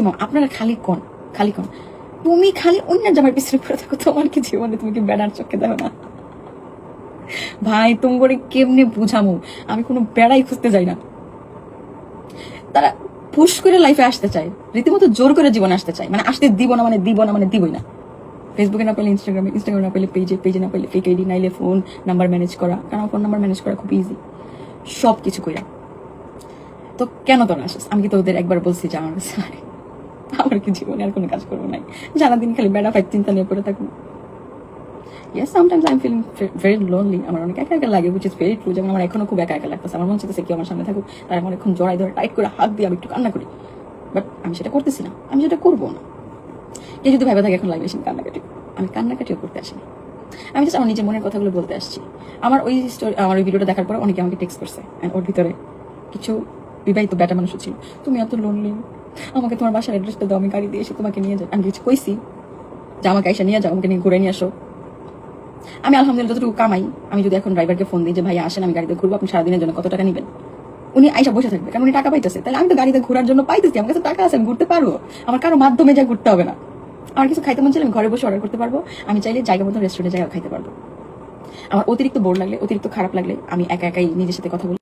Maximum আপনারা খালি কোন তুমি খালি অন্য জামার পিছনে পড়ে থাকো, তোমার কি জীবনে তুমি কি বেড়ার চোখে দেখো না? ভাই তুমি করে কেমনে বুঝামো? আমি কোনো বেড়াই খুঁজতে যাই না। তারা পুশ করে লাইফে আসতে চায়, রীতিমতো জোর করে জীবনে আসতে চায়, মানে আসতে দিব না মানে দিবই না। ফেসবুকে না পেলে ইনস্টাগ্রামে না পেলে পেজে না পেলে ফেক আইডি, নাইলে ফোন নাম্বার ম্যানেজ করা, কারণ ফোন নাম্বার ম্যানেজ করা খুব ইজি, সব কিছু কইরা। তো কেন তোরা আসিস? আমি কি তোদের একবার বলছি যে আমার কি জীবনে আর কোনো কাজ করবো নাই, সারাদিন খালি বেড়া ফাইট চিন্তা নিয়ে পড়ে থাকবো? Yes, sometimes I'm feeling very lonely. আমার অনেক একা একা লাগে, which is very true. যেমন আমার এখনো খুব একা একা লাগতেছে, আমার মন চাইতেছে কেউ আমার সামনে থাকুক, তার আমার এখন জড়াই ধরে টাইট করে হাত দিয়ে আমি একটু কান্না করি, বাট আমি সেটা করতেছি না, আমি সেটা করবো না। কেউ যদি ভাইবা থাকে এখন লাইভে এসে কান্নাকাটি, আমি কান্নাকাটিও করতে আসিনি, আমি জাস্ট আমার নিজের মনের কথাগুলো বলতে আসছি। আমার ওই ভিডিওটা দেখার পরে অনেকে আমাকে টেক্সট করছে, ওর ভিতরে কিছু বিবাহিত ব্যাটা মানুষও ছিল, তুমি এত লোনলি, আমাকে তোমার বাসার অ্যাড্রেসটা দাও, আমি গাড়ি দিয়ে এসে তোমাকে নিয়ে যাই। আমি কিছু কইছি যে আমাকে এসে নিয়ে যাও, আমাকে নিয়ে ঘুরে নিয়ে আসো? আমি আলহামদুলিল্লাহ যতটুকু কামাই, আমি যদি এখন ড্রাইভারকে ফোন দিই যে ভাই আসেন আমি গাড়িতে ঘুরবো, আপনি সারাদিনের জন্য কত টাকা নেবেন, উনি আইসা বসে থাকবে, কারণ উনি টাকা পাইতেছে, তাহলে আমি তো গাড়িতে ঘোরার জন্য পাইতেছি, আমার কাছে টাকা আছে, আমি ঘুরতে পারবো, আমার কারো মাধ্যমে যা ঘুরতে হবে না। আমার কিছু খাইতে মন চাইলে আমি ঘরে বসে অর্ডার করতে পারবো, আমি চাইলে জায়গা মতো রেস্টুরেন্টে জায়গা খাইতে পারবো। আমার অতিরিক্ত বোর লাগলে, অতিরিক্ত খারাপ লাগলে আমি একা একাই নিজের সাথে কথা বলি।